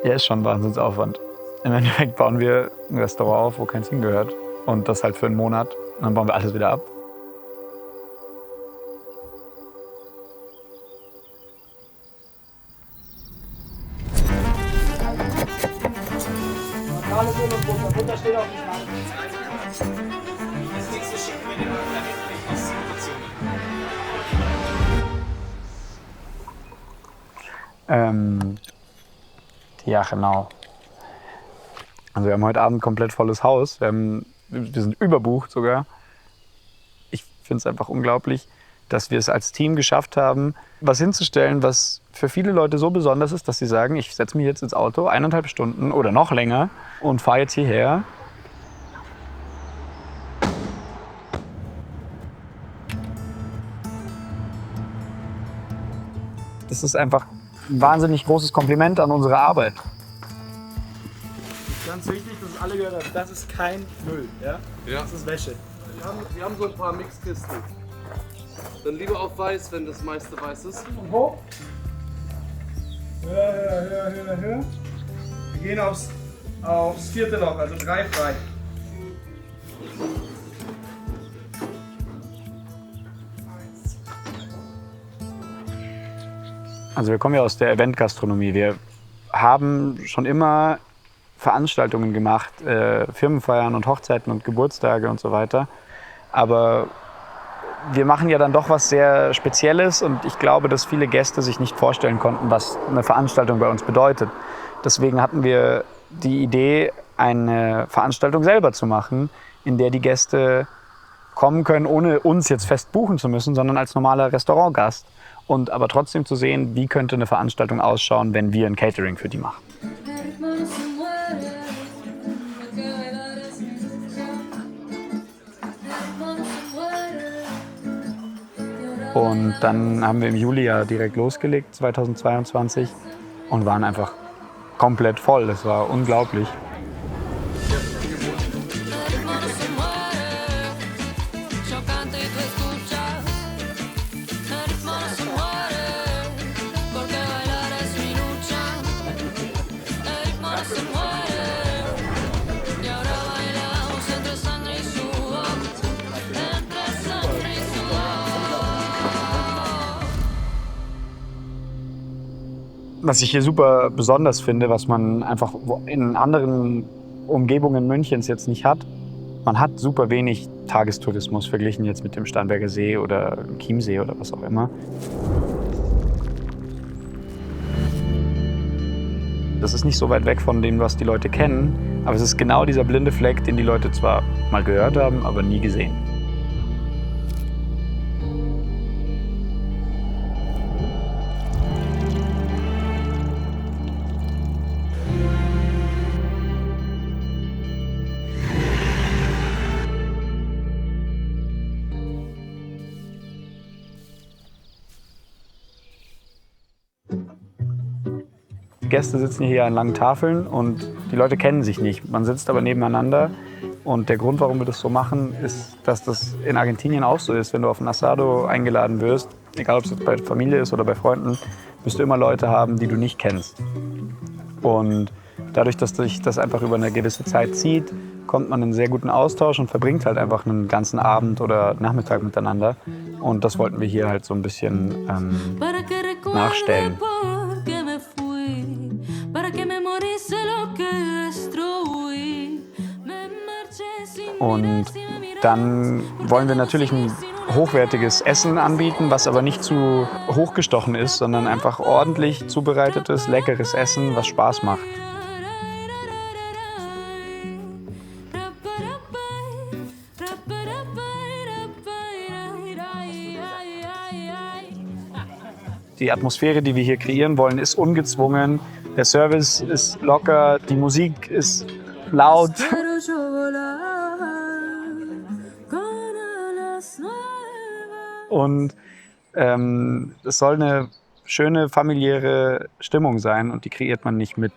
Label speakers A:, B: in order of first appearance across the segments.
A: Ja, ist schon ein Wahnsinnsaufwand. Im Endeffekt bauen wir ein Restaurant auf, wo keins hingehört. Und das halt für einen Monat. Und dann bauen wir alles wieder ab.
B: Butter steht auf dem Schrank.
C: Das nächste schicken wir dir mal die
A: Ja, genau. Also wir haben heute Abend komplett volles Haus. Wir sind überbucht sogar. Ich finde es einfach unglaublich, dass wir es als Team geschafft haben, was hinzustellen, was für viele Leute so besonders ist, dass sie sagen, ich setze mich jetzt ins Auto 1,5 Stunden oder noch länger und fahre jetzt hierher. Das ist einfach ein wahnsinnig großes Kompliment an unsere Arbeit.
B: Ganz wichtig, dass alle gehört haben, das ist kein Müll. Ja?
C: Ja.
B: Das ist Wäsche.
C: Wir haben so ein paar Mixkisten. Dann lieber auf weiß, wenn das meiste weiß ist.
B: Und hoch. Höher. Wir gehen aufs 4. Loch, also 3 frei.
A: Also wir kommen ja aus der Eventgastronomie. Wir haben schon immer Veranstaltungen gemacht, Firmenfeiern und Hochzeiten und Geburtstage und so weiter. Aber wir machen ja dann doch was sehr Spezielles und ich glaube, dass viele Gäste sich nicht vorstellen konnten, was eine Veranstaltung bei uns bedeutet. Deswegen hatten wir die Idee, eine Veranstaltung selber zu machen, in der die Gäste kommen können, ohne uns jetzt fest buchen zu müssen, sondern als normaler Restaurantgast. Und aber trotzdem zu sehen, wie könnte eine Veranstaltung ausschauen, wenn wir ein Catering für die machen. Und dann haben wir im Juli ja direkt losgelegt, 2022, und waren einfach komplett voll. Das war unglaublich. Was ich hier super besonders finde, was man einfach in anderen Umgebungen Münchens jetzt nicht hat, man hat super wenig Tagestourismus verglichen jetzt mit dem Starnberger See oder Chiemsee oder was auch immer. Das ist nicht so weit weg von dem, was die Leute kennen, aber es ist genau dieser blinde Fleck, den die Leute zwar mal gehört haben, aber nie gesehen. Die Gäste sitzen hier an langen Tafeln und die Leute kennen sich nicht. Man sitzt aber nebeneinander. Und der Grund, warum wir das so machen, ist, dass das in Argentinien auch so ist. Wenn du auf ein Asado eingeladen wirst, egal ob es jetzt bei Familie ist oder bei Freunden, wirst du immer Leute haben, die du nicht kennst. Und dadurch, dass sich das einfach über eine gewisse Zeit zieht, kommt man in einen sehr guten Austausch und verbringt halt einfach einen ganzen Abend oder Nachmittag miteinander. Und das wollten wir hier halt so ein bisschen nachstellen. Und dann wollen wir natürlich ein hochwertiges Essen anbieten, was aber nicht zu hochgestochen ist, sondern einfach ordentlich zubereitetes, leckeres Essen, was Spaß macht. Die Atmosphäre, die wir hier kreieren wollen, ist ungezwungen. Der Service ist locker, die Musik ist laut. Und es soll eine schöne familiäre Stimmung sein und die kreiert man nicht mit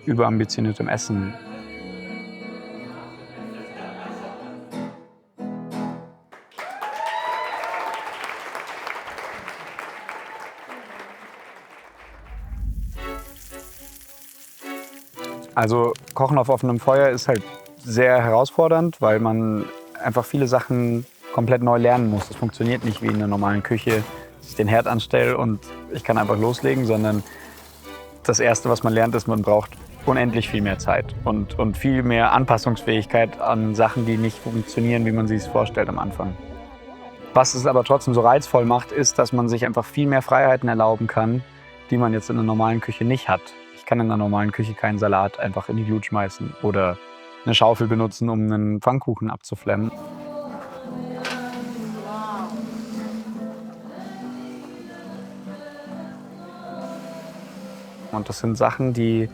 A: überambitioniertem Essen. Also Kochen auf offenem Feuer ist halt sehr herausfordernd, weil man einfach viele Sachen komplett neu lernen muss. Das funktioniert nicht wie in einer normalen Küche, dass ich den Herd anstelle und ich kann einfach loslegen, sondern das Erste, was man lernt, ist, man braucht unendlich viel mehr Zeit und viel mehr Anpassungsfähigkeit an Sachen, die nicht funktionieren, wie man sich es vorstellt am Anfang. Was es aber trotzdem so reizvoll macht, ist, dass man sich einfach viel mehr Freiheiten erlauben kann, die man jetzt in einer normalen Küche nicht hat. Ich kann in einer normalen Küche keinen Salat einfach in die Glut schmeißen oder eine Schaufel benutzen, um einen Pfannkuchen abzuflemmen. Und das sind Sachen, die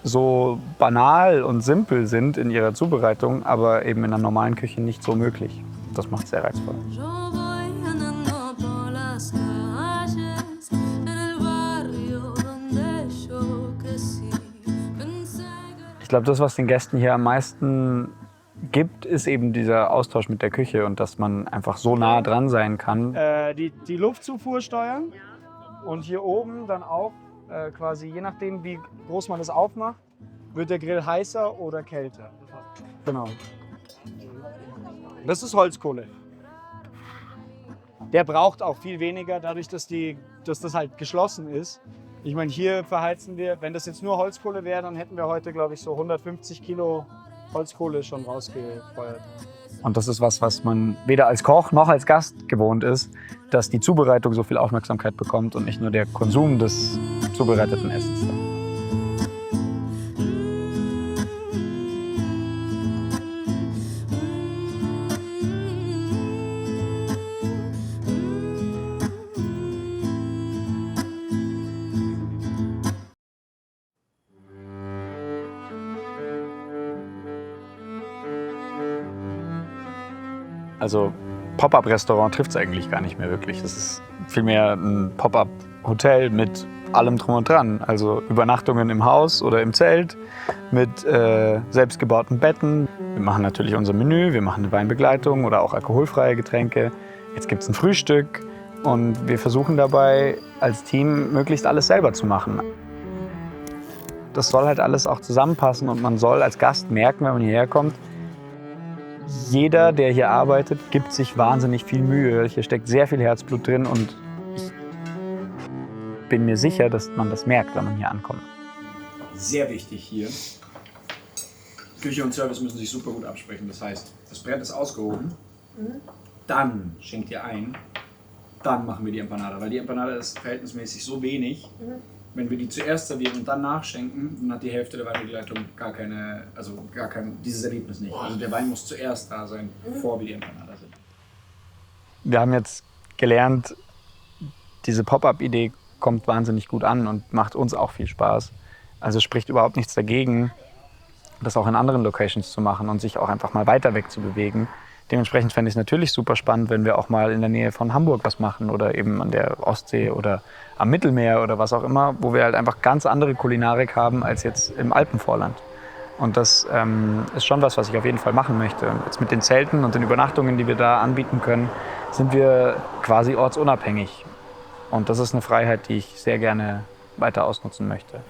A: so banal und simpel sind in ihrer Zubereitung, aber eben in einer normalen Küche nicht so möglich. Das macht es sehr reizvoll. Ich glaube, das, was den Gästen hier am meisten gibt, ist eben dieser Austausch mit der Küche und dass man einfach so nah dran sein kann.
B: Die Luftzufuhr steuern und hier oben dann auch quasi, je nachdem wie groß man das aufmacht, wird der Grill heißer oder kälter. Genau. Das ist Holzkohle. Der braucht auch viel weniger, dadurch, dass das halt geschlossen ist. Ich meine, hier verheizen wir, wenn das jetzt nur Holzkohle wäre, dann hätten wir heute, glaube ich, so 150 Kilo Holzkohle schon rausgefeuert.
A: Und das ist was man weder als Koch noch als Gast gewohnt ist, dass die Zubereitung so viel Aufmerksamkeit bekommt und nicht nur der Konsum des zubereiteten Essens. Also Pop-up-Restaurant trifft es eigentlich gar nicht mehr wirklich. Es ist vielmehr ein Pop-up-Hotel mit allem drum und dran. Also Übernachtungen im Haus oder im Zelt mit selbstgebauten Betten. Wir machen natürlich unser Menü, wir machen eine Weinbegleitung oder auch alkoholfreie Getränke. Jetzt gibt es ein Frühstück und wir versuchen dabei als Team möglichst alles selber zu machen. Das soll halt alles auch zusammenpassen und man soll als Gast merken, wenn man hierher kommt, jeder, der hier arbeitet, gibt sich wahnsinnig viel Mühe. Hier steckt sehr viel Herzblut drin und ich bin mir sicher, dass man das merkt, wenn man hier ankommt.
D: Sehr wichtig hier. Küche und Service müssen sich super gut absprechen. Das heißt, das Brett ist ausgehoben, dann schenkt ihr ein, dann machen wir die Empanada. Weil die Empanada ist verhältnismäßig so wenig. Wenn wir die zuerst servieren und dann nachschenken, dann hat die Hälfte der Weinbegleitung gar kein, dieses Erlebnis nicht. Also der Wein muss zuerst da sein, bevor wir die Empanada sind.
A: Wir haben jetzt gelernt, diese Pop-up-Idee kommt wahnsinnig gut an und macht uns auch viel Spaß. Also spricht überhaupt nichts dagegen, das auch in anderen Locations zu machen und sich auch einfach mal weiter weg zu bewegen. Dementsprechend fände ich es natürlich super spannend, wenn wir auch mal in der Nähe von Hamburg was machen oder eben an der Ostsee oder am Mittelmeer oder was auch immer, wo wir halt einfach ganz andere Kulinarik haben als jetzt im Alpenvorland. Und das ist schon was ich auf jeden Fall machen möchte. Jetzt mit den Zelten und den Übernachtungen, die wir da anbieten können, sind wir quasi ortsunabhängig. Und das ist eine Freiheit, die ich sehr gerne weiter ausnutzen möchte.